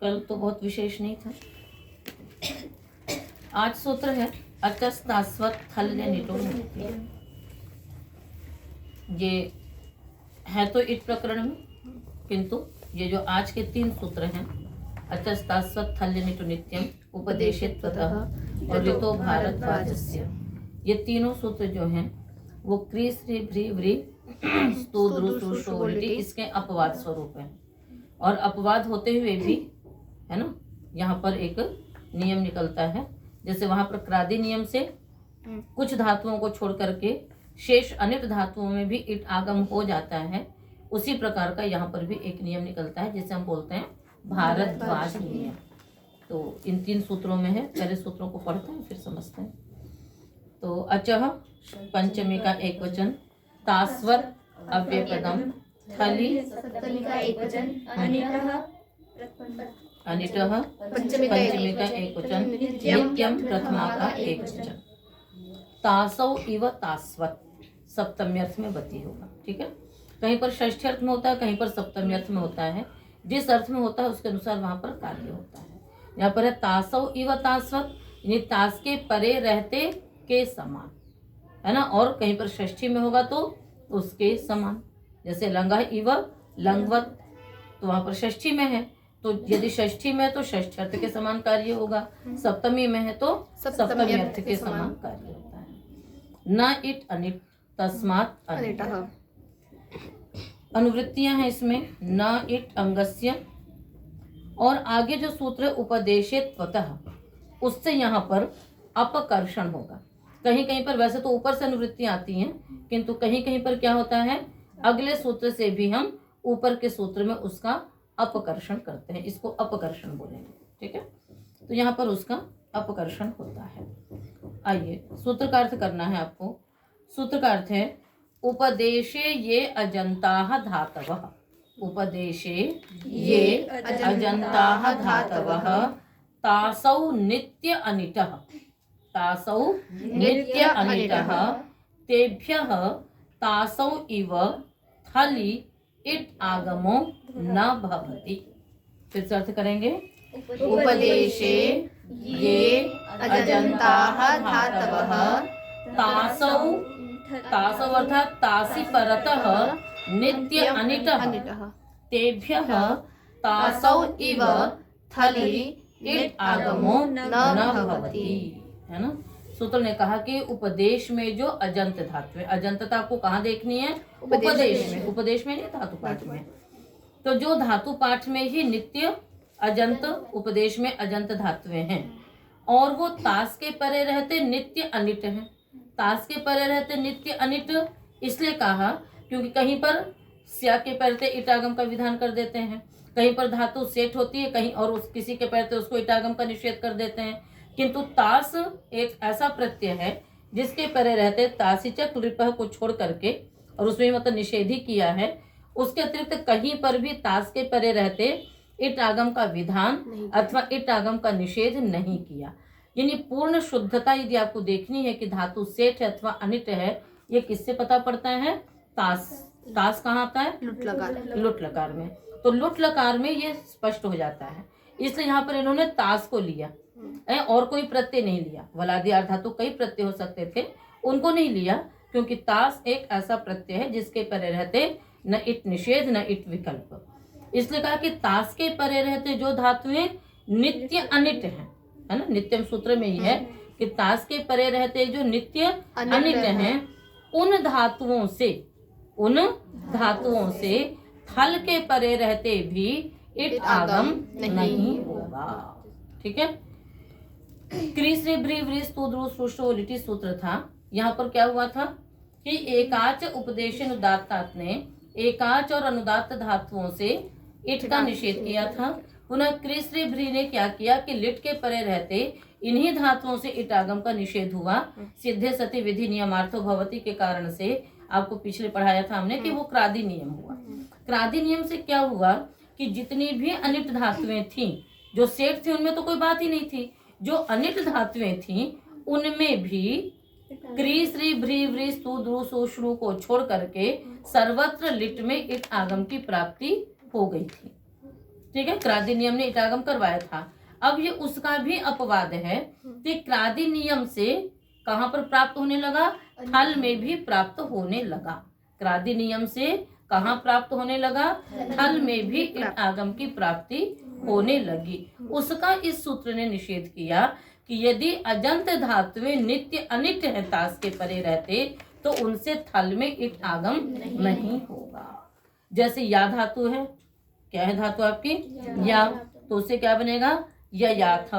कल तो बहुत विशेष नहीं था। आज सूत्र है अचस्तास्वत थल्य निटो नित्यम। ये है तो इट प्रकरण में, किंतु ये जो आज के 3 सूत्र हैं, अचस्तास्वत थल्य निटो नित्यम, उपदेशित ततः और ऋतो भारद्वाजस्य, ये तीनों सूत्र जो हैं वो क्री श्री भ्री व्री स्तु द्रु सु शो लिटि इसके अपवाद स्वरूप है। और अपवाद होते हुए भी है ना, यहाँ पर एक नियम निकलता है। जैसे वहां पर क्रादि नियम से कुछ धातुओं को छोड़ करके शेष अनिट धातुओं में भी इट आगम हो जाता है, उसी प्रकार का यहाँ पर भी एक नियम निकलता है जिसे हम बोलते हैं भारद्वाज नियम। तो इन 3 सूत्रों में है। पहले सूत्रों को पढ़ते हैं फिर समझते हैं। तो अचः पंचमी का एक वचन, तास्वत अव्ययपदम, थली सप्तमी का एक वचन, अनिटः पंचमी का एक वचन, नित्यम प्रथमा का एक वचन। तासौ इव तास्वत सप्तमी अर्थ में वती होगा। ठीक है, कहीं पर षष्ठी अर्थ में होता है, कहीं पर सप्तमी अर्थ में होता है। जिस अर्थ में होता है उसके अनुसार वहां पर कार्य होता है। यहाँ पर है तासौ इव तास्वत, यानी तास के परे रहते के समान, है ना। और कहीं पर षष्ठी में होगा तो उसके समान, जैसे लंगा इव लंगवत, तो वहां पर षष्ठी में है, तो यदि षष्ठी में है तो षष्ठी अर्थ के समान कार्य होगा। सप्तमी में है तो सप्तमी अर्थ के समान कार्य होता है। न इट अनिट तस्मात् अनिटः, अनुवृत्तियां हैं इसमें। न इट अंगस्य, और आगे जो सूत्र उपदेशित त्वतः, उससे यहाँ पर अपकर्षण होगा। कहीं कहीं पर वैसे तो ऊपर से अनुवृत्तियां आती हैं, किंतु कहीं कहीं पर क्या होता है, अगले सूत्र से भी हम ऊपर के सूत्र में उसका अपकर्षण करते हैं। इसको अपकर्षण बोलेंगे। ठीक है, तो यहाँ पर उसका अपकर्षण होता है। आइए सूत्र का अर्थ करना है आपको। सूत्र का अर्थ है उपदेशे ये अजंताः धातवः, उपदेशे ये अजंताः धातवः, तासौ नित्य अनिटः, तासौ नित्य अनिटः, तेभ्यः तासौ इव थलि इट आगमो न भवति। फिर से अर्थ करेंगे। उपदेशे ये अजंताः धातवः, तासौ, तासौ अर्थात तासि परतः नित्य अनिटः, तेभ्यः तासौ इव थलि इट आगमो न भवति, है ना। सूत्र ने कहा कि उपदेश में जो अजंत धातु है, अजंतता आपको कहाँ देखनी है, उपदेश में, उपदेश में नहीं धातु पाठ में। तो जो धातु पाठ में ही नित्य अजंत, उपदेश में अजंत धातुएं हैं, और वो तास के परे रहते नित्य अनिट हैं। तास के परे रहते नित्य अनिट इसलिए कहा क्योंकि कहीं पर स्या के पहले इटागम का विधान कर देते हैं, कहीं पर धातु सेठ होती है, कहीं और उस किसी के पहले उसको इटागम का निषेध कर देते हैं। किंतु तास एक ऐसा प्रत्यय है जिसके परे रहते तासिचक लिपह को छोड़ करके, और उसमें मतलब निषेध ही किया है, उसके अतिरिक्त कहीं पर भी तास के परे रहते इट आगम का विधान अथवा इट आगम का निषेध नहीं किया। यानी पूर्ण शुद्धता यदि आपको देखनी है कि धातु सेठ है अथवा अनिट है, ये किससे पता पड़ता है, तास। तास कहाँ आता है, लुट लकार, लुट लकार में। तो लुट लकार में ये स्पष्ट हो जाता है, इसलिए यहाँ पर इन्होंने तास को लिया, और कोई प्रत्यय नहीं लिया। वलादि धातु कई प्रत्यय हो सकते थे, उनको नहीं लिया, क्योंकि तास एक ऐसा प्रत्यय है जिसके परे रहते न इट निषेध न इट विकल्प। इसलिए कहा कि तास के परे रहते जो धातुएं नित्य अनिट हैं, है ना, नित्यम सूत्र में ही है कि तास के परे रहते जो नित्य अनिट हैं, उन धातुओं से थल के परे रहते भी इट आगम नहीं होगा। ठीक है, क्री श्री भ्री व्री स्तु द्रु सु लिटि सूत्र था। यहाँ पर क्या हुआ था कि एकाच उपदेश अनुदात्तात ने एकाच और अनुदात्त धातुओं से इट का निषेध किया था। पुनः क्री श्री भ्री ने क्या किया कि लिट के परे रहते इन्हीं धातुओं से इट आगम का निषेध हुआ। सिद्धे सति विधि नियमार्थो भवति के कारण से आपको पिछले पढ़ाया था हमने कि वो क्रादि नियम हुआ। क्रादि नियम से क्या हुआ कि जितनी भी अनिट धातुएं थीं, जो सेठ थी उनमें तो कोई बात ही नहीं थी, जो अनिट धातुएं थीं उनमें भी क्री श्री भ्री व्री स्तु द्रु सु श्रु को छोड़ करके सर्वत्र लिट में इट आगम की प्राप्ति हो गई थी। ठीक है, क्रादि नियम ने इटागम करवाया था। अब ये उसका भी अपवाद है कि क्रादि नियम से कहाँ पर प्राप्त होने लगा, थल में भी प्राप्त होने लगा। क्रादि नियम से कहाँ प्राप्त होने लगा, थल में भी इटागम की प्राप्ति होने लगी। उसका इस सूत्र ने निषेध किया कि यदि अजंत धातुएं नित्य अनित्य है तास के परे रहते तो उनसे थल में इट आगम नहीं होगा। जैसे या धातु है, क्या है धातु आपकी, या, तो उससे क्या बनेगा, याथ।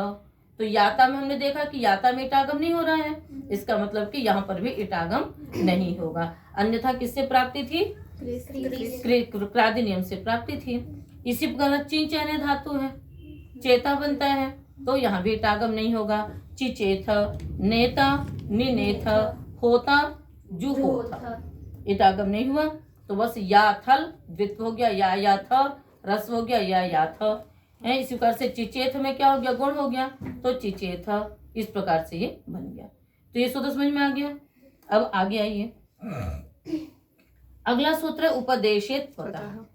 तो याता में हमने देखा कि याता में इटागम नहीं हो रहा है, इसका मतलब कि यहाँ पर भी इटागम नहीं होगा। अन्यथा किससे प्राप्ति थी, क्रादि नियम से प्राप्ति थी। इसी प्रकार चिंचैने धातु है, चेता बनता है, तो यहाँ भी इटागम नहीं होगा। चिचेथ, नेता, निनेथ, होता, जुहोथ, इटागम नहीं हुआ। तो बस या थल द्वित्व हो गया, या था, रस हो गया, या था है। इसी प्रकार से चिचेथ में क्या हो गया, गुण हो गया, तो चिचेथ, इस प्रकार से ये बन गया। तो ये सूत्र समझ में आ गया। अब आगे आइए, अगला सूत्र है उपदेशेत्वतः।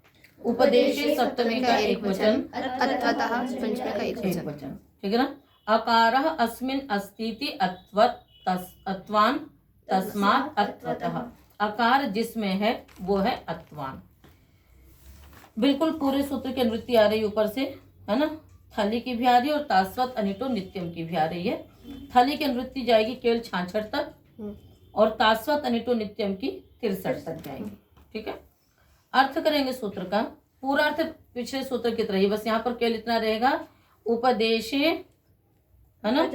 उपदेशे सप्तमी का एक वचन, अत्वतः पंचमी का एक वचन, ठीक है ना। अकारः अस्मिन् अस्तीति अत्वत् अत्वान तस्मात् अत्वतः। अकार जिसमें है वो है अत्वान। बिल्कुल पूरे सूत्र की अनुवृत्ति आ रही है ऊपर से, है ना। थली की भी आ रही है और तास्वत अनिटो नित्यम की भी आ रही है। थली की अनुवृत्ति जाएगी केवल 66 तक और तास्वत अनिटो नित्यम की 63 तक जाएगी, ठीक है। अर्थ करेंगे सूत्र का, पूरा अर्थ पिछले सूत्र की तरह ही, बस यहाँ पर केवल इतना रहेगा, उपदेशे, है ना,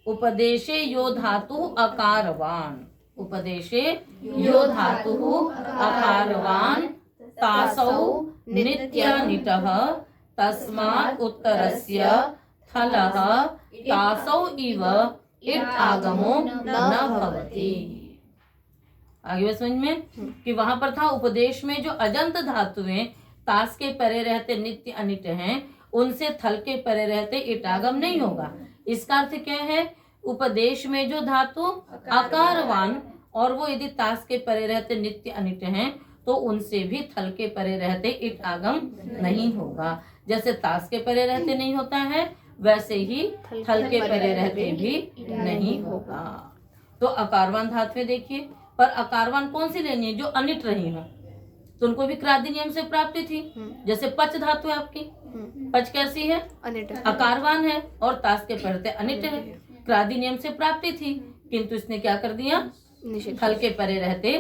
उपदेशे यो धातु अकारवान, उपदेशे यो धातु अकारवान तासौ नित्यानिटः तस्मात् उत्तरस्य थलः तासौ इव इट आगमो न भवति। आगे समझ में कि वहां पर था उपदेश में जो अजंत धातुएं तास के परे रहते नित्य अनिट हैं, उनसे थल के परे रहते इटागम नहीं होगा। इसका अर्थ क्या है, उपदेश में जो धातु आकारवान और वो यदि तास के परे रहते नित्य अनिट हैं तो उनसे भी थल के परे रहते इट आगम नहीं होगा। जैसे तास के परे रहते नहीं होता है, वैसे ही थल के परे रहते भी नहीं होगा। तो अकारवान धातुएं देखिए, पर अकारवान कौन सी लेनी है, जो अनिट रही है, तो उनको भी क्रादि नियम से प्राप्ति थी। जैसे पच धातु है आपकी, पच कैसी है, अकारवान है और तास के परे अनिट है, क्रादि नियम से प्राप्ति थी, किंतु इसने क्या कर दिया, थल के परे रहते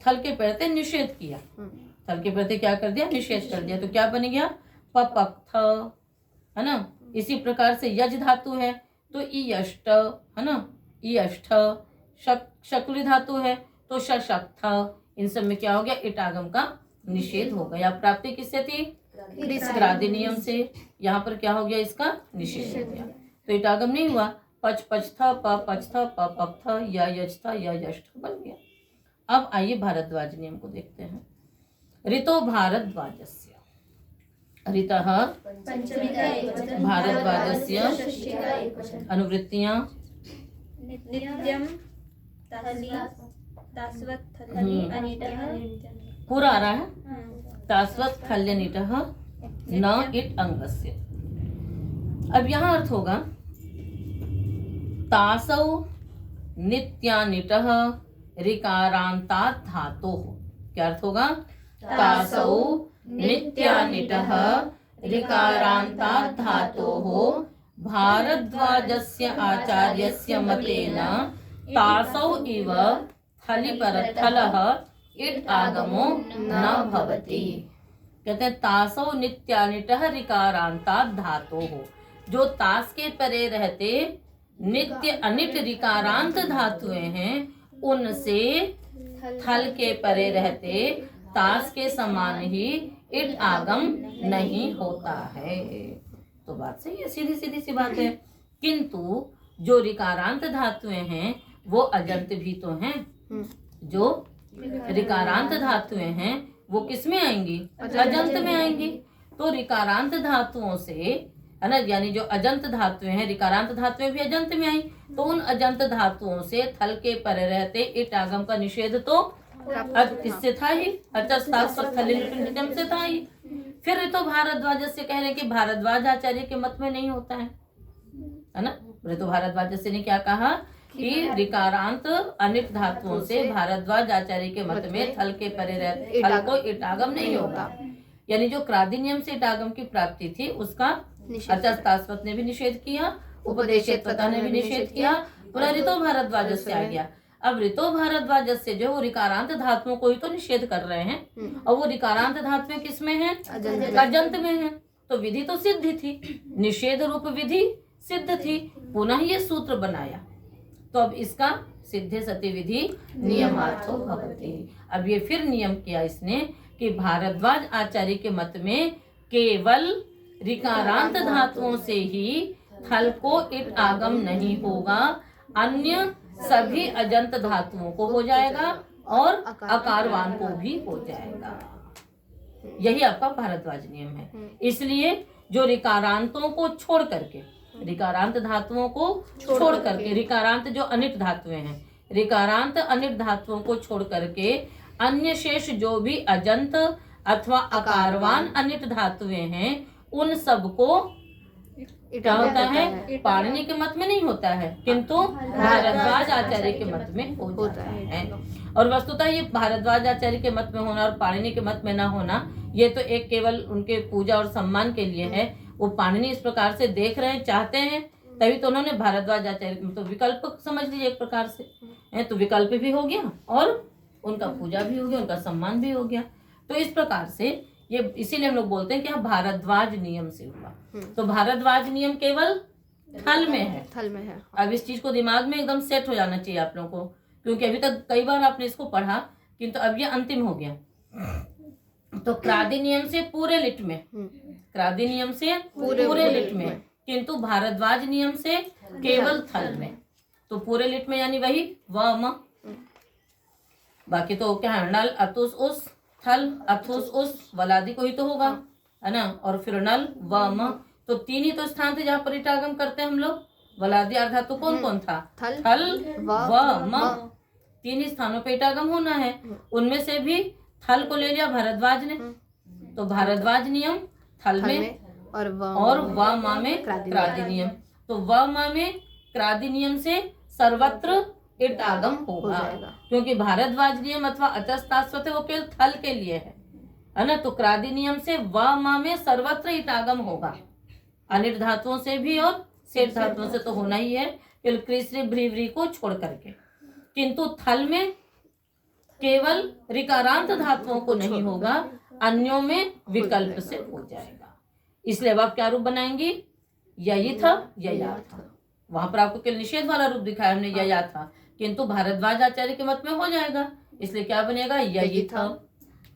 थल के परे निषेध किया, थल के परे क्या कर दिया, निषेध कर दिया। तो क्या बन गया, पपक्थ, है ना। इसी प्रकार से यज धातु है तो ईयष्ट, है ना, ईयष्ट। शक्ली धातु है तो शशक्त। इन सब में क्या हो गया, इटागम का निषेध हो गया। प्राप्ति किससे थी, क्रादि नियम से। यहाँ पर क्या हो गया, इसका निषेध हो गया, तो इटागम नहीं हुआ। पच पच था, प पच था, प पक था, या यज था, या यष्ट बन गया। अब आइए भारद्वाज नियम को देखते हैं। ऋतो भारद्वाजस्य, ऋतः भारद्वाजस्य अनुवृत्तियां नित्यम तास्वत् थली अनिटः, पूरा आ रहा है, तास्वत् थल्यनिटः न इट अंगस्य। अब यहाँ अर्थ होगा, तासौ नित्यानिटः ऋकारान्तात् धातोः। क्या अर्थ होगा, तासौ नित्यानिटः ऋकारान्तात् धातोः भारद्वाजस्य आचार्यस्य मतेन तासौ इव थलिपरथलः इट आगमो न भवति। कहते हैं तासौ नित्यानिटः ऋकारान्तात् धातोः, जो तास के परे रहते नित्य अनिट ऋकारांत धातुएं हैं, उनसे थल के परे रहते तास के समान ही इट आगम नहीं होता है। तो बात सही है, सीधी सीधी सी बात है। किंतु जो ऋकारांत धातुएं हैं वो अजंत भी तो हैं। जो ऋकारांत धातुएं हैं वो किस में आएंगी, अजंत में आएंगी। तो ऋकारांत धातुओं से, है ना, यानी जो अजंत धातुएं हैं, ऋकारांत धातुएं भी अजंत में आई, तो उन अजंत धातुओं से थल के परे रहते इट आगम का निषेध तो किससे था ही, से था ही। फिर ऋतो भारद्वाज से कह रहे हैं कि भारद्वाज आचार्य के मत में नहीं होता है ना। ऋतो भारद्वाज से ने क्या कहा कि ऋकारांत अनिट धातुओं से भारद्वाज आचार्य के मत में थल के परे रहते थल को इटागम नहीं होता। यानी जो क्रादि नियम से इटागम की प्राप्ति थी उसका अचस्तास्वत ने भी निषेध किया, उपदेशेत्वता ने भी निषेध किया, पूरा ऋतो भारद्वाज से आ गया। अब ऋतो भारद्वाज से जो वो ऋकारांत धातुओं को ही तो निषेध कर रहे हैं, और वो ऋकारांत धातुएं किसमें हैं? अजंत में हैं। तो विधि तो सिद्ध थी, निषेध रूप विधि सिद्ध थी, पुनः ये सूत्र बनाया। तो अब इसका सिद्धे सति विधि नियमार्थो भवति। अब ये फिर नियम किया इसने कि भारद्वाज आचार्य के मत में केवल ऋकारांत धातुओं से ही थल को इट आगम नहीं होगा, अन्य सभी अजंत धातुओं को हो जाएगा और अकारवान को भी हो जाएगा। यही आपका भारद्वाज नियम है। इसलिए जो ऋकारांतों को छोड़ करके, ऋकारांत धातुओं को छोड़ करके, ऋकारांत जो अनिट धातुएं हैं, ऋकारांत अनिट धातुओं को छोड़ करके अन्य शेष जो भी अजंत अथवा अकारवान अनिट धातुएं हैं उन सबको क्या होता है? पाणिनि के मत में नहीं होता है, किंतु भारद्वाज आचार्य के मत में हो जाता है। और वस्तुतः ये भारद्वाज आचार्य के मत में होना और पाणिनि के मत में ना होना, ये तो एक केवल उनके पूजा और सम्मान के लिए है। वो पाणिनि इस प्रकार से देख रहे हैं, चाहते हैं, तभी तो उन्होंने भारद्वाज आचार्य तो विकल्प समझ लीजिए एक प्रकार से, तो विकल्प भी हो गया और उनका पूजा भी हो गया, उनका सम्मान भी हो गया। तो इस प्रकार से ये इसीलिए हम लोग बोलते हैं कि भारद्वाज नियम से हुआ। तो भारद्वाज नियम केवल थल में है, थल में है। अब इस चीज को दिमाग में एकदम सेट हो जाना चाहिए आप लोगों को, क्योंकि अभी तक कई बार आपने इसको पढ़ा, किंतु अब ये अंतिम हो गया। तो क्रादि नियम से पूरे लिट में, क्रादि नियम से पूरे लिट में, किंतु भारद्वाज नियम से केवल थल में। तो पूरे लिट में यानी वही व म, बाकी तो क्या है? नल अतुस उस, थल अथुस उस, वलादि को ही तो होगा, है ना। और फिर नल व म, तो तीन ही तो स्थान थे जहाँ पर इटागम करते हैं हम लोग। वलादि अर्धा तो कौन कौन था? थल व म, तीन ही स्थानों पे इटागम होना है। उनमें से भी थल को ले लिया भारद्वाज ने, तो भारद्वाज नियम थल में और व मा में क्रादि नियम। तो व मा में क्रादि नियम से सर्वत्र इट आगम होगा, क्योंकि भारद्वाज नियम अथवा अचस्तास्वत है वो केवल थल के लिए है ना। तो क्रादि नियम से व मा में सर्वत्र इट आगम होगा, अनिट धातुओं से भी और सेठ धातुओं से तो होना ही है, केवल कृष्ण भ्रीव्री को छोड़ करके। किंतु थल में केवल ऋकारांत धातुओं को नहीं होगा, अन्यों में विकल्प से हो जाएगा। इसलिए अब आप क्या रूप बनाएंगी? यही था यया था। वहां पर आपको केवल निषेध वाला रूप दिखाया हमने, यया था, किंतु भारद्वाज आचार्य के मत में हो जाएगा, इसलिए क्या बनेगा? यही था,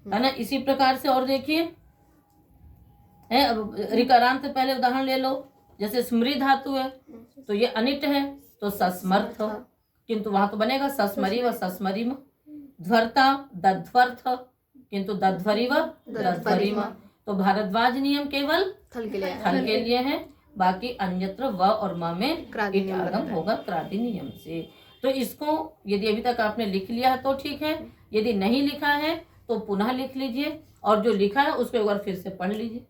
है ना। इसी प्रकार से और देखिए, अब ऋकारांत पहले उदाहरण ले लो, जैसे स्मृ धातु है तो ये अनिट है, तो सस्मर्थ, किंतु वहां तो बनेगा सस्मरी व सस्मरिम। ध्वर्ता दध्वर्थ, किंतु दध्वरी व दध्वरिम। तो भारद्वाज नियम केवल थल के लिए है, बाकी अन्यत्र व और म में इटागम होगा क्रादि नियम से। तो इसको यदि अभी तक आपने लिख लिया है तो ठीक है, यदि नहीं लिखा है तो पुनः लिख लीजिए, और जो लिखा है उसको एक बार फिर से पढ़ लीजिए।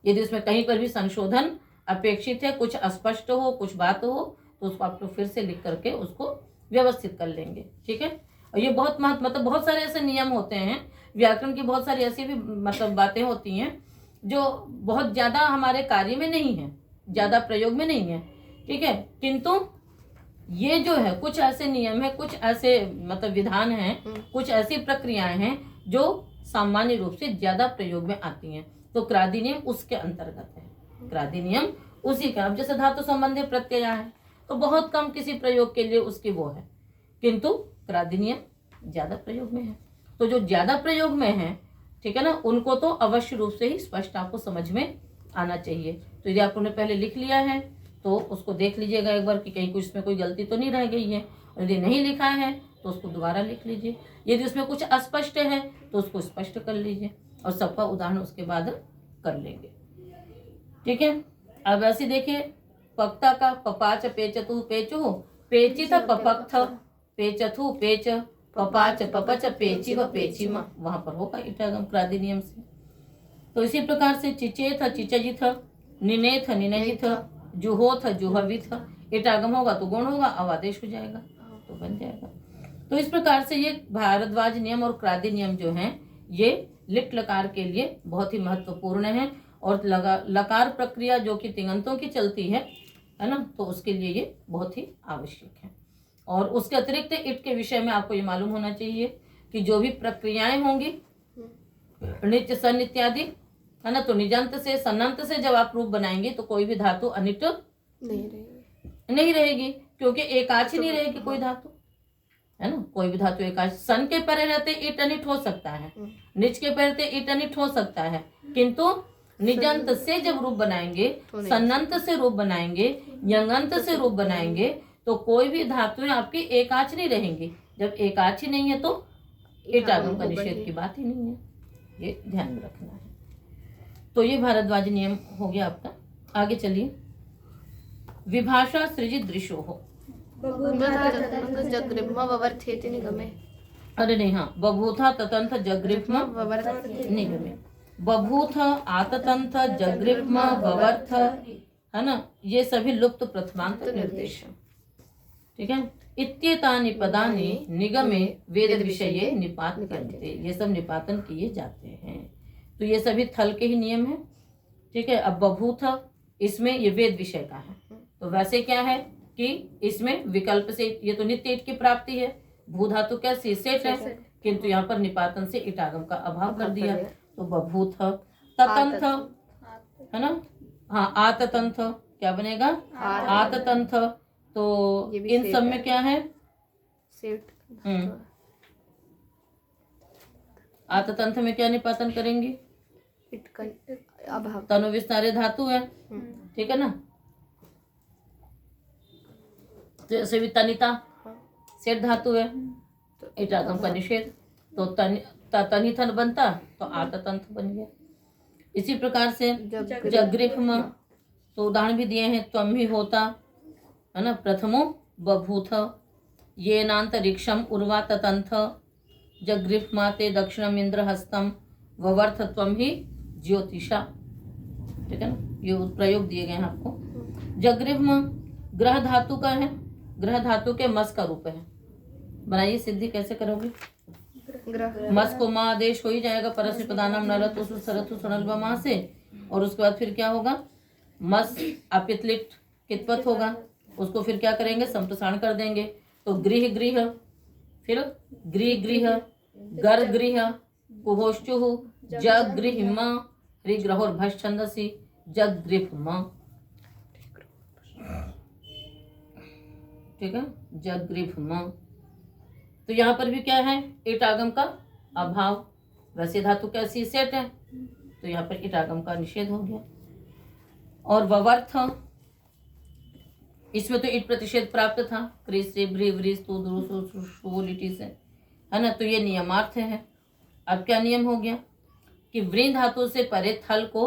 यदि उसमें कहीं पर भी संशोधन अपेक्षित है, कुछ अस्पष्ट हो, कुछ बात हो, तो उसको आप लोग फिर से लिख करके उसको व्यवस्थित कर लेंगे, ठीक है। और ये बहुत मतलब बहुत सारे ऐसे नियम होते हैं, व्याकरण की बहुत सारी ऐसी भी मतलब बातें होती हैं जो बहुत ज्यादा हमारे कार्य में नहीं है, ज्यादा प्रयोग में नहीं है, ठीक है, किंतु ये जो है कुछ ऐसे नियम है, कुछ ऐसे मतलब विधान हैं, कुछ ऐसी प्रक्रियाएं हैं जो सामान्य रूप से ज्यादा प्रयोग में आती हैं। तो क्रादि नियम उसके अंतर्गत है, क्रादि नियम उसी का। अब जैसे धातु संबंधी प्रत्यय है तो बहुत कम किसी प्रयोग के लिए उसकी वो है, किंतु क्रादि नियम ज्यादा प्रयोग में है। तो जो ज्यादा प्रयोग में है, ठीक है ना, उनको तो अवश्य रूप से ही स्पष्ट आपको समझ में आना चाहिए। तो यदि आपने पहले लिख लिया है तो उसको देख लीजिएगा एक बार कि कहीं कुछ इसमें कोई गलती तो नहीं रह गई है, और यदि नहीं लिखा है तो उसको दोबारा लिख लीजिए। यदि उसमें कुछ अस्पष्ट है तो उसको स्पष्ट कर लीजिए, और सबका उदाहरण उसके बाद कर लेंगे, ठीक है। अब ऐसे देखिए, पक्ता का पपाच पेचतु पेचु पेचित पपक्थ पेचथु पेच पपाच पपच पेची व पेचिम, वहां पर होगा इटागम क्रादि नियम से। तो इसी प्रकार से चिचे था चिचजी था, निने था निनजी था, जुहो था जुहवी था। इटागम होगा तो गुण होगा, अब आदेश हो जाएगा तो बन जाएगा। तो इस प्रकार से ये भारद्वाज नियम और क्रादि नियम जो हैं ये लिट लकार के लिए बहुत ही महत्वपूर्ण है। और लकार प्रक्रिया जो कि तिङंतों की चलती है ना, तो उसके लिए ये बहुत ही आवश्यक है। और उसके अतिरिक्त इट के विषय में आपको ये मालूम होना चाहिए कि जो भी प्रक्रियाएं होंगी नित्य सन इत्यादि है ना, तो निजंत से सन्नंत से जब आप रूप बनाएंगे तो कोई भी धातु अनिट नहीं रहेगी, क्योंकि एकाच ही नहीं रहेगी कोई धातु, है ना। कोई भी धातु एकाच, सन के परे रहते इट अनिट हो सकता है, निच के परे रहते इट अनिट हो सकता है, किंतु निजंत से जब रूप बनाएंगे, सन्नंत से रूप बनाएंगे, यंगंत से रूप बनाएंगे तो कोई भी धातुएं आपकी एकाच नहीं रहेंगी। जब एकाच ही नहीं है तो इटागम का निषेध की बात ही नहीं है, ये ध्यान में रखना है। तो ये भारद्वाज नियम हो गया आपका। आगे चलिए, विभाषा सृजित दृशो हो। जगृह्म निगमे। अरे नहीं, हाँ, बभूथा ततंथ जगृह्म निगमे। बभूथ आततंथ जगृह्म ववर्थ, है ना, ये सभी लुप्त प्रथमांत निर्देश, ठीक है। इत्येतानि पदानि निगमे वेद विषये निपात्यन्ते, ये सब निपातन किए जाते हैं। तो ये सभी थल के ही नियम हैं, ठीक है। अब बभूथ इसमें ये वेद विषय का है, तो वैसे क्या है कि इसमें विकल्प से, ये तो नित्य ईट की प्राप्ति है, भू धातु क्या सेट है, किंतु यहाँ पर निपातन से इटागम का अभाव कर दिया, तो बभूथ ततंथ, है ना, हाँ, आततंथ क्या बनेगा, आततंथ। तो इन सब में क्या है, आततंथ में क्या निपातन करेंगे, तनु विस्तारे धातु है, ठीक है ना। जैसे भी तनिता सेठ धातु है, इटागम का निषेध, तो तनिथन बनता तो आततंथ बन गया। इसी प्रकार से जगृह्म, तो उदाहरण भी दिए हैं, त्वम ही होता, है ना, प्रथमो बभूथ, ये नान्तरिक्षम उर्वा ततंथ, जगृह्मा ते दक्षिणम इंद्र हस्तम, ववर्थ त्वम ही ज्योतिषा, ठीक है ना, ये प्रयोग दिए गए हैं आपको। जगृह्म ग्रह धातु का है, ग्रह धातु के मस का रूप है। बनाइए सिद्धि, कैसे करोगे, मस को माँ आदेश हो ही जाएगा, परस्य पदानम नलतु सुसरतु सनल्वा माँ से, और उसके बाद फिर क्या होगा, मस अपितलिट कितपत होगा, उसको फिर क्या करेंगे, संप्रसारण कर देंगे, तो गृह गृह, फिर गृह गृह, गर गृह, कुहोश्चुः, जगृह्म, रिग्रह और भष छंदसी, जगृह्म, ठीक है, जगृह्म। तो यहाँ पर भी क्या है, इटागम का अभाव, वैसे धातु कैसी सेट है, तो यहाँ पर इटागम का निषेध हो गया। और ववर्थ, इसमें तो इट प्रतिषेध प्राप्त था, क्रिस से ब्रीवरीस तो दुरुलिटी से, है ना, तो ये नियमार्थ है। अब क्या नियम हो गया कि व्री धातु से परे थल को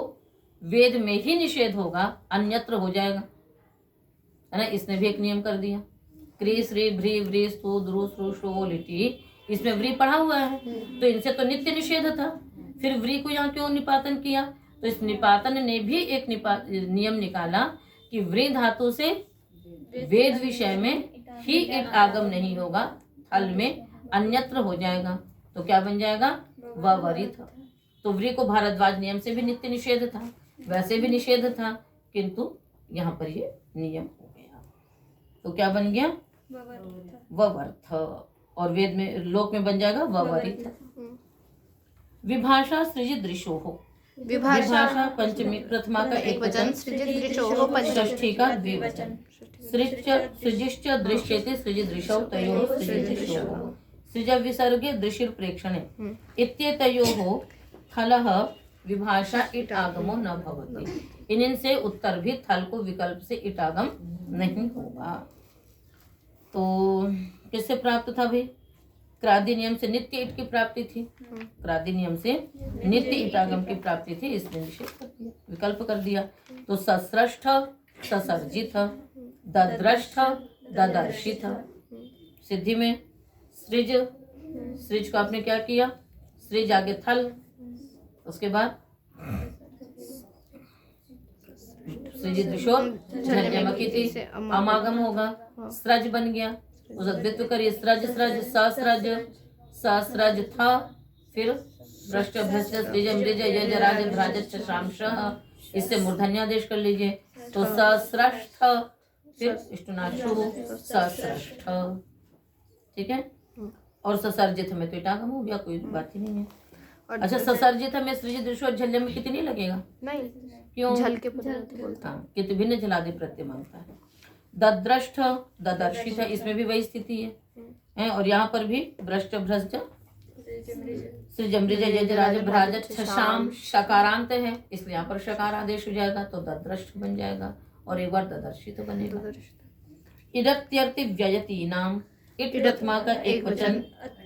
वेद में ही निषेध होगा, अन्यत्र हो जाएगा, है ना, इसने भी एक नियम कर दिया। क्रिस री भ्री व्री स्तु दुरुलिटी, इसमें व्री पढ़ा हुआ है, तो इनसे तो नित्य निषेध था, फिर व्री को यहाँ क्यों निपातन किया, तो इस निपातन ने भी एक नियम निकाला कि व्री धातु से वेद विषय में ही इट आगम नहीं होगा, थल में अन्यत्र हो जाएगा, तो क्या बन जाएगा, ववरिथ। तो व्री को भारद्वाज नियम से भी नित्य निषेध था, वैसे भी निषेध था, किंतु यहाँ पर ये नियम हो गया, तो क्या बन गया, ववर्थ, और वेद में लोक में बन जाएगा ववरिथ। विभाषा सृजित दृशो हो, विभाषा पंचमी प्रथमा का एक वचन, षष्ठी का द्विवचन, सृजिश्च दृश्यते सृजित दृशौ तयोः सृजित दृशो, सृज विसर्गे दृशिर प्रेक्षणे, इत्येतयोः थलः विभाषा इट आगमो न भवति। इनसे उत्तर भी थल को विकल्प से इट आगम नहीं होगा। तो किससे प्राप्त था भाई, क्रादि नियम से नित्य इट की प्राप्ति थी, क्रादि नियम से नित्य इटागम की प्राप्ति थी, इसने निषेध कर दिया, विकल्प कर दिया। तो सस्रष्ठ ससर्जित, दद्रष्ठ ददर्शित, सिद्धि में सृज, सृज को आपने क्या किया, सृज आगे थल, उसके बाद सृजिदृशोर झल्यमकिति अमागम होगा, स्रज बन गया, उसका द्वित्व करिए स्रज स्रज सस्रज सस्रज था, फिर भ्रष्ट भ्रष्ट सृज मृज यज राज भ्राज शामशः, इससे मूर्धन्यादेश कर लीजिए, तो सस्रष्ठ, फिर इष्टुनाशु सस्रष्ठ, ठीक है। और ससर्जित में तो इटागम हो गया, कोई बात ही नहीं है। अच्छा, ससर्जित में सृजिदृशोर झल्य में कितनी लगेगा? नहीं, क्यों? झल के बोलता है। हाँ, कितु भिन्न झलादि प्रत्यय मांगता है। दद्रष्ट ददर्शित है, इसमें भी वही स्थिति है, और यहाँ पर भी भ्रष्ट भ्रष्ट सृज मृज यज राज भ्राज छशाम शकारांत है, इसलिए यहाँ पर शकार आदेश हो जाएगा, तो दद्रष्ट बन जाएगा, और एक बार ददर्शित बनेगा। इदत्यर्ति व्ययती नाम, इटमा का एक वचन,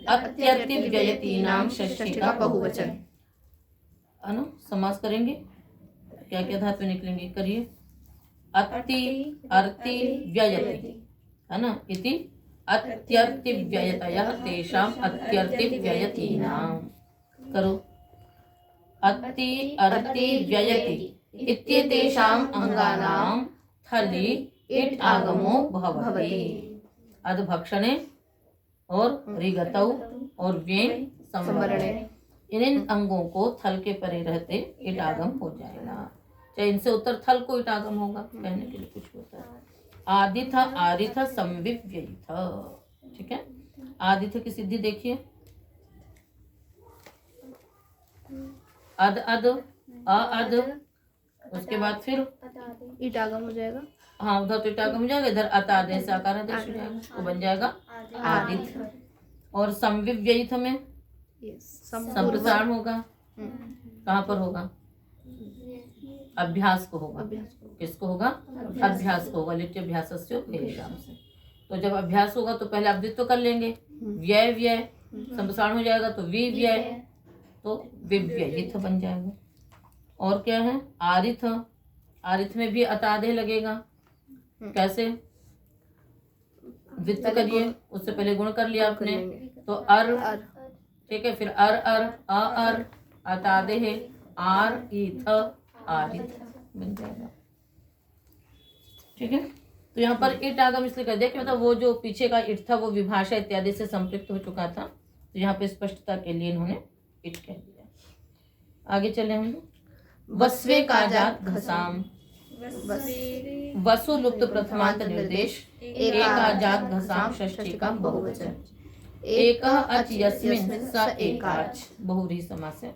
अत्यर्ति व्ययती नाम षष्ठी का बहुवचन, है ना। समास करेंगे, क्या क्या धातु निकलेंगे, करिए। अति अर्ति व्ययति, है ना, इति अत्यर्ति व्ययतयः तेषाम अत्यर्ति व्ययतीनाम, करो। अति अर्ति व्ययति इत्येतेषां अंगानां थलि इट आगमो भवति, अधभक्षणे और रिगतौ और व्येन संवरणे, इन अंगों को थल के परे रहते इट आगम हो जाएगा, चाहे इनसे उत्तर थल को इट आगम होगा, कहने के लिए कुछ होता है। आदिथ आरिथ संविव्ययिथ, ठीक है। आदिथ की सिद्धि देखिए, अद अद अद, उसके बाद फिर इटागम हो जाएगा, हाँ उधर तो इटागम हो जाएगा, इधर अत आदेश से आकार आदेश हो जाएगा, तो बन जाएगा आदिथ। और संविव्ययिथ में संप्रसारण होगा, कहाँ पर होगा? अभ्यास को होगा, किसको होगा? अभ्यास को होगा, लिट्य अभ्यास से। तो जब अभ्यास होगा तो पहले अद्वित्व कर लेंगे, व्यय व्यय संप्रसारण हो जाएगा, तो विव्यय, तो विव्ययिथ बन जाएगा। और क्या है? आरिथ, आरिथ में भी अतादे लगेगा, कैसे? द्वित्व करिए, उससे पहले गुण कर लिया आपने, तो अर, ठीक है, फिर अर अर अर अतादे है, आर ईथ आरिथ बन जाएगा, ठीक है। तो यहाँ पर इट आगम इसलिए कर दिया कि मतलब वो जो पीछे का इट था वो विभाषा इत्यादि से संपृक्त हो चुका था, तो यहाँ पे स्पष्टता के लिए इन्होंने इट कह दिया। आगे चले हम लोग। वस्वे काजात घसाम, वसु लुप्त प्रथमांत निर्देश, एकाजात घसाम षष्ठी का बहुवचन, एक अच यस्मिन् स एकाच, बहुव्रीहि समास है।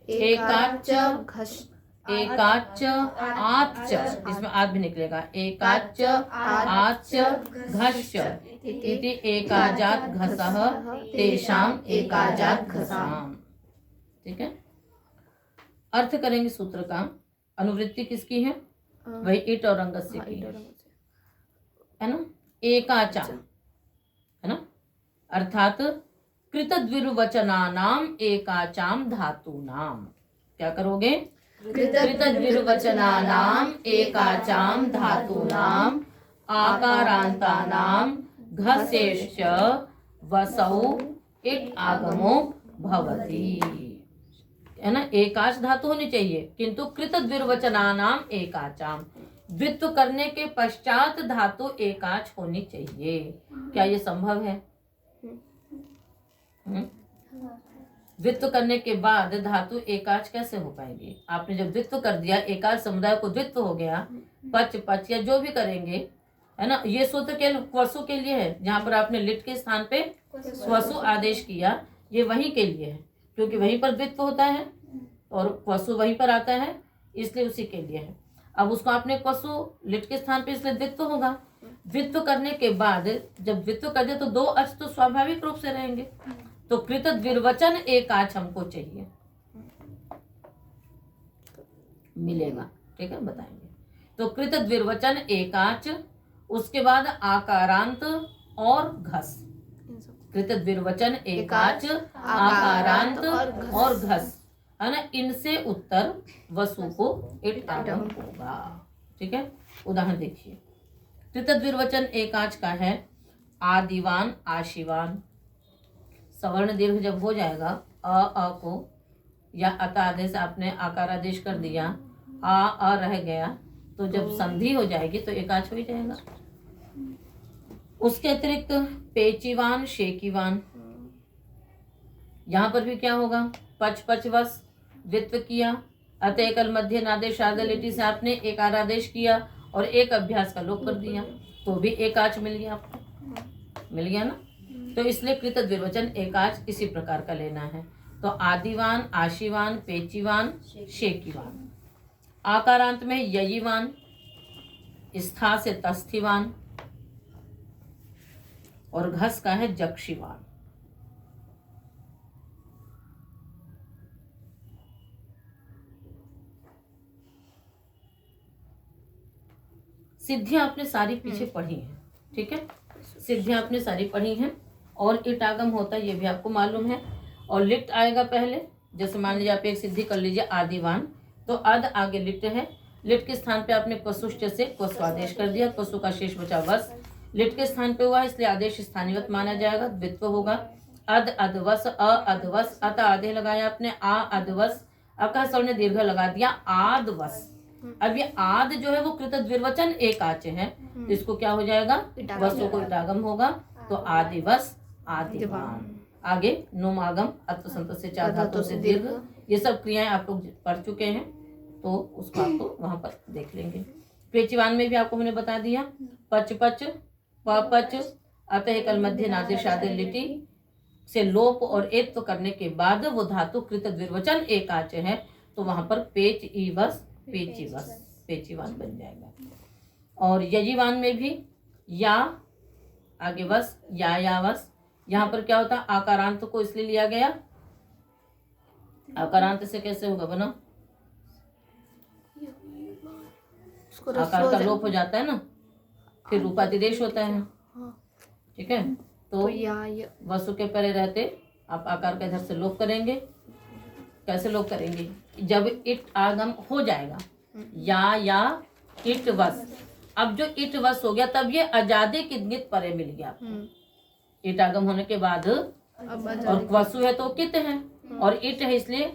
एकाच घस, एकाच आच, इसमें आच भी निकलेगा, एकाच आच घश्च इति एकाजात घसः तेषाम एकाजात घसाम, ठीक है। अर्थ करेंगे सूत्र का। अनुवृत्ति किसकी है? वही इट और अंगस्य की है ना। एकाचा है ना, अर्थात कृतद्विर्वचनानाम एकाचाम धातूनाम, क्या करोगे? कृतद्विर्वचनानाम एकाचाम धातूनाम आकारांतानाम घसेश्च वसौ इट आगमो भवति, है ना। एकाच धातु होनी चाहिए, किंतु कृतद्विर्वचनानाम एकाचाम, द्वित्व करने के पश्चात धातु एकाच होनी चाहिए। क्या ये संभव है? द्वित्व करने के बाद धातु एकाच कैसे हो पाएगी? आपने जब द्वित्व कर दिया, एकाच समुदाय को द्वित्व हो गया, पच पच या जो भी करेंगे, है ना। ये सूत्र के वसु के लिए है, जहाँ पर आपने लिट के स्थान पे स्वसु आदेश किया, ये वही के लिए है, क्योंकि वहीं पर द्वित्व होता है और वसु वहीं पर आता है, इसलिए उसी के लिए है। अब उसको आपने वसु लिट के स्थान पे, इसलिए द्वित्व होगा। द्वित्व करने के बाद जब द्वित्व कर दिया तो दो अच तो स्वाभाविक रूप से रहेंगे, तो कृतद्विर्वचन एकाच हमको चाहिए, मिलेगा, ठीक है, बताएंगे। तो कृतद्विर्वचन एकाच, उसके बाद आकारांत और घस, कृतद्विर्वचन एकाच आकारांत और घस, है ना। इनसे उत्तर वसु को इट आगम होगा, ठीक है। उदाहरण देखिए, कृतद्विर्वचन एकाच का है आदिवान आशिवान, सवर्ण दीर्घ जब हो जाएगा अ को, या अत आदेश आपने आकार आदेश कर दिया, आ रह गया, तो जब संधि हो जाएगी तो एकाच हो ही जाएगा। उसके अतिरिक्त पेचिवान शेकीवान, यहाँ पर भी क्या होगा, पच पच वस द्वित्व किया, अतः एकल मध्य नादेश आदि लिटि से आपने एक आरादेश किया और एक अभ्यास का लोप कर दिया, तो भी एकाच मिल गया आपको, मिल गया ना। तो इसलिए कृत द्विवचन एकाच इसी प्रकार का लेना है। तो आदिवान, आशीवान, पेचिवान, शेकीवान। आकारांत में ययीवान, स्था से तस्थिवान और घस का है जक्षिवान। सिद्धियां आपने सारी पीछे पढ़ी हैं, ठीक है, सिद्धियां आपने सारी पढ़ी हैं। और इट आगम होता है ये भी आपको मालूम है। और लिट आएगा पहले, जैसे मान लीजिए आप एक सिद्धि कर लीजिए आदिवान, तो अद आगे लिट है, लिट के स्थान पे आपने क्वसुष्ट से क्वस्वादेश कर दिया, क्वसु का शेष बचा वस, लिट के स्थान पे हुआ इसलिए आदेश स्थानीवत माना जाएगा, द्वित्व होगा। अद अधवस, अ अधवस, अत आधे लगाया आपने, आ अधवस, अका सर ने दीर्घ लगा दिया, आदवस। अब ये आद जो है वो कृत द्विवचन एकाच है, तो इसको क्या हो जाएगा, वसु को इटागम होगा, तो आदिवस आदिवान। आगे नुमागम, अत्वसंत से चार धातु से दीर्घ, ये सब क्रियाएं आप लोग पढ़ चुके हैं, तो उसको आपको वहां पर देख लेंगे। पेचिवान में भी आपको मैंने बता दिया, पच पच, पच, अतः एकल मध्य नादिश आदि लिटि से लोप और एत्व करने के बाद वो धातु कृत द्विवचन एकाच है, तो वहां पर पेच ईवस पेचिवस, पेचिवान बन जाएगा। और यजीवान में भी या आगे वस, या वस, यहाँ पर क्या होता है, आकारांत को इसलिए लिया गया, आकारांत से कैसे होगा बना, आकार का लोप हो जाता है ना, फिर रूपातिदेश होता है, ठीक है। तो वसु के परे रहते आप आकार का इधर से लोप करेंगे। कैसे लोप करेंगे, जब इट आगम हो जाएगा, या इट वस, अब जो इट वस हो गया तब ये अजादे किदनित परे मिल गया आपको। इट आगम होने के बाद, और वसु है तो कित है, और इट है इसलिए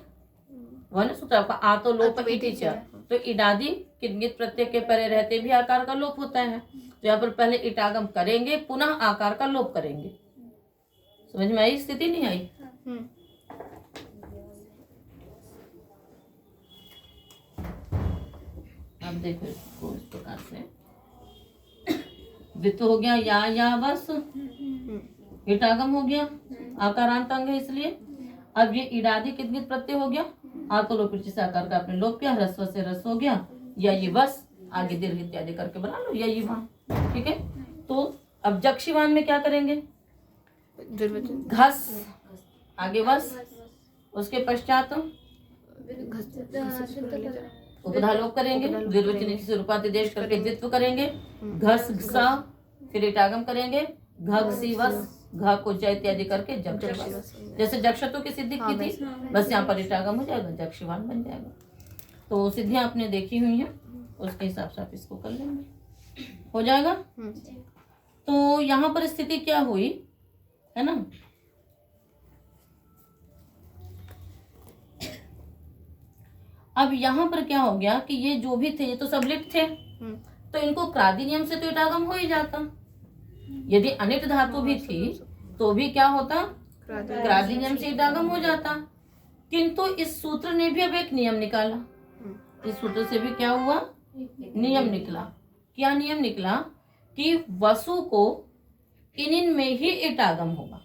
वन सूत्र आपका आ तो लोप इट, तो इडादी किदनित प्रत्यय के परे रहते भी आकार का लोप होता है, तो यहाँ पर पहले इट आगम करेंगे, पुनः आकार का लोप करेंगे। समझ में आई, स्थिति नहीं आई। अब देखो इसको इस प्रकार से, द्वित्व हो गया, या बस, इटागम हो गया, आकारांत अंग है इसलिए। अब ये इडादी किदनित प्रत्यय हो गया, आतो लोप से आकार का आपने लोप किया, ह्रस्व से रस हो गया, या ये बस, आगे दीर्घ इत्यादि करके बना लो, या ये वहां, ठीक है। तो अब जक्षिवान में क्या करेंगे, घस, आगे बस, उसके पश्चात उपधा लोप करेंगे, द्विवचन से रूपातिदेश करके द्वित्व करेंगे, घस घसा, फिर इटागम करेंगे, घसी वस, घ को ज इत्यादि करके जक्षवस, जैसे जक्षतों की सिद्धि की थी, बस यहाँ पर इटागम हो जाएगा, जक्षिवान बन जाएगा। तो सिद्धियां आपने देखी हुई हैं, उसके हिसाब से आप इसको कर लेंगे, हो जाएगा। तो यहाँ पर स्थिति क्या हुई है ना, अब यहाँ पर क्या हो गया कि ये जो भी थे ये तो सब लिट थे, तो इनको क्रादि नियम से तो इटागम हो ही जाता। यदि अनिट धातु भी थी तो भी क्या होता, क्रादि नियम से इटागम हो जाता। किंतु इस सूत्र ने भी अब एक नियम निकाला, इस सूत्र से भी क्या हुआ, नियम निकला। क्या नियम निकला कि वसु को इन में ही इटागम होगा,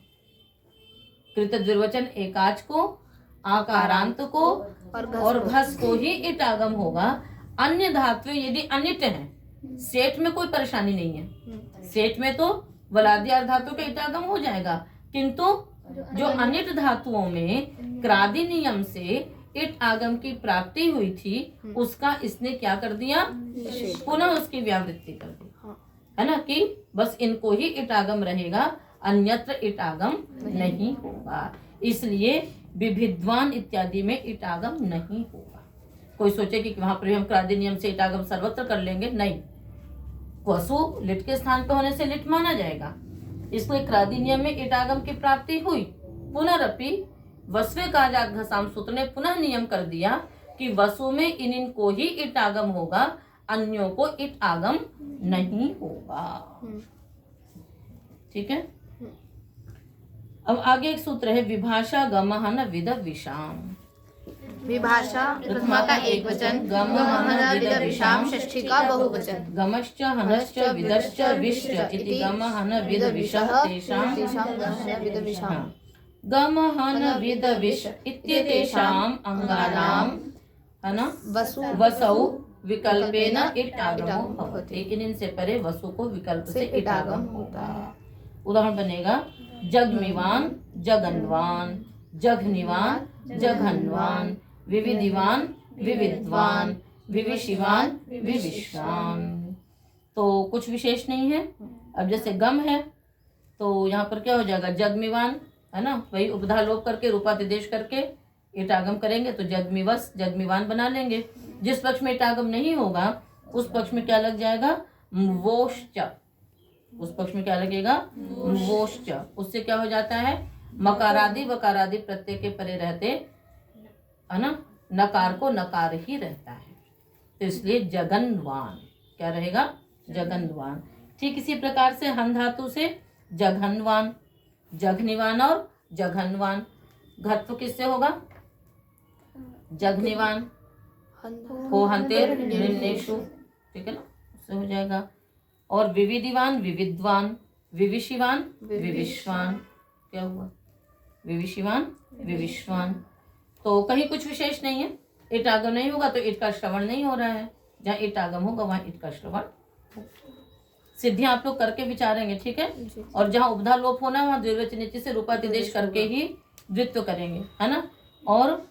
कृत द्विवचन एकाच को, आकारांत को और घस को ही इटागम होगा। अन्य धातु यदि अनिट है, सेठ में कोई परेशानी नहीं है, सेठ में तो वलादी धातु का इटागम हो जाएगा, किंतु जो अनिट धातुओं में क्रादि नियम से इट आगम की प्राप्ति हुई थी, उसका इसने क्या कर दिया, पुनः उसकी व्यावृत्ति कर दी, है ना, कि बस इनको ही इटागम रहेगा, अन्यत्र इटागम नहीं होगा। इसलिए विभिद्वान इत्यादि में इटागम नहीं होगा। कोई सोचे कि वहां पर हम क्रादि नियम से इटागम सर्वत्र कर लेंगे, नहीं, वसु लिट के स्थान पर होने से लिट माना जाएगा, इसलिए क्रादि नियम में इटागम की प्राप्ति हुई। पुनरअपि वस्वे काजात घसाम सूत्र ने पुनः नियम कर दिया कि वसु में इन को ही इटागम होगा, अन्यों को इट आगम नहीं होगा। ठीक है। अब आगे एक सूत्र है विभाषा गमहन विद विषाम। विभाषा प्रथमा का एक वचन, गमहन विद विषाम षष्ठी का बहुवचन। गमश्च हनश्च विदश्च विश्च इति गमहन विद विषः तेषां विद विषाम। हाँ। गमहन विद विष इत्येतेषाम् अंगानां है ना वसौ विकल्पेन इट आगमो भवति। लेकिन इनसे परे वसु को विकल्प से इट आगम होता है। उदाहरण बनेगा जगमिवान जगन्वान, जघनिवान जघन्वान, विविधिवान विविद्वान, विविशिवान विविश्वान। तो कुछ विशेष नहीं है। अब जैसे गम है तो यहाँ पर क्या हो जाएगा जगमिवान है ना, वही उपधा लोप करके रूपातिदेश करके इटागम करेंगे तो जगमिवस जगमिवान बना लेंगे। जिस पक्ष में इटागम नहीं होगा उस पक्ष में क्या लग जाएगा वोश्च, उस पक्ष में क्या लगेगा वोश्च। उससे क्या हो जाता है मकारादि वकारादि प्रत्यय के परे रहते है ना नकार को नकार ही रहता है। तो इसलिए जगन्वान क्या रहेगा जगन्वान। ठीक इसी प्रकार से हन धातु से जघन्वान, जघनिवान और जघन्वान। घत्व किससे होगा जघनिवान हो हंतेर निम्नेषु। ठीक है ना, उससे हो जाएगा। और विविधिवान विविद्वान, विविशिवान विविश्वान। क्या हुआ विविशिवान विविश्वान। तो कहीं कुछ विशेष नहीं है। इट आगम नहीं होगा तो इट का श्रवण नहीं हो रहा है। जहाँ इट आगम होगा वहाँ इट का श्रवण। सिद्धियां आप लोग करके विचारेंगे। ठीक है। और जहाँ उपधा लोप होना है वहाँ द्विवचन से रूपातिदेश करके ही द्वित्व करेंगे है ना। और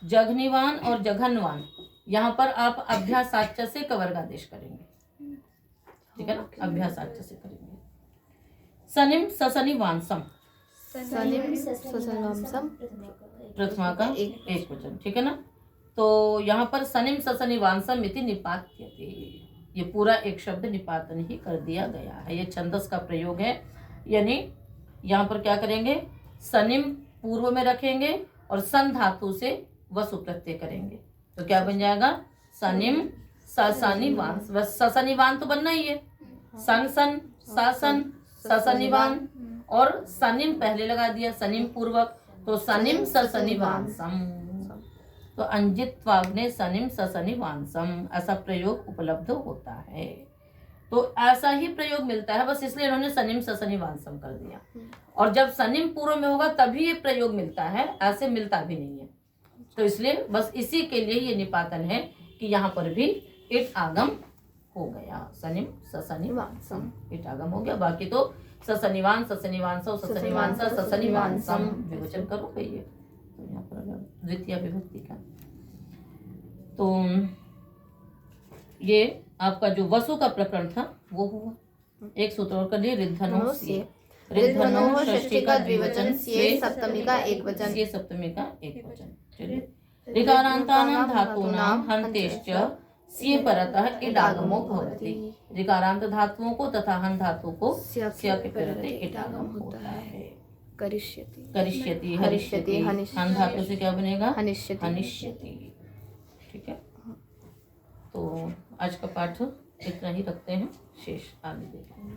जघनिवान और जघन्वान यहाँ पर आप अभ्यासाच्य से कवर्गादेश करेंगे। ठीक है ना, अभ्यासाच्य से करेंगे। सनिम ससनि वांसम, सनिम ससनवंसम प्रथमा का एक वचन। ठीक है ना। तो यहाँ पर सनिम ससनि वांसम इति निपात्यते, ये पूरा एक शब्द निपातन ही कर दिया गया है। ये छंदस का प्रयोग है। यानी यहाँ पर क्या करेंगे सनिम पूर्व में रखेंगे और सन धातु से वसु प्रत्यय करेंगे तो क्या बन जाएगा सनिम ससनिवान। ससनिवान तो बनना ही है। सन सन सासन ससनिवान और सनिम पहले लगा दिया सनिम पूर्वक तो सनिम ससनिवांसम। तो अंजित्वाग्ने सनिम ससनिवांसम ऐसा प्रयोग उपलब्ध होता है। तो ऐसा ही प्रयोग मिलता है, बस इसलिए इन्होंने सनिम ससनिवांसम कर दिया। और जब सनिम पूर्व में होगा तभी ये प्रयोग मिलता है, ऐसे मिलता भी नहीं है। तो इसलिए बस इसी के लिए ये निपातन है कि यहाँ पर भी इट आगम हो गया। सनिम ससनिवांसम इट आगम हो गया। बाकी तो ससनिवान ससनिवांसो ससनिवांसा ससनिवांसम विवचन करो भाई। ये तो यहाँ पर द्वितीय विभक्ति का तो ये आपका जो वसु का प्रकरण था वो हुआ। एक सूत्र और कर लिए रिद्धनो से। रिद्धनो षष्ठी का द्विवचन, स्ये सप्तमी का एक वचन। ये सप्तमी का एक वचन। चलिए ऋकारान्तानां धातूनां हन्तेश्च स्ये परतः इडागमो भवति। ऋकारांत धातुओं को तथा हन धातु को स्या के परते इडागम होता है। करिष्यति करिष्यति हरिष्यति हन धातु से क्या बनेगा हनिष्यति। हनिष्यति। ठीक है। तो आज का पाठ इतना ही रखते हैं, शेष आगे देखेंगे।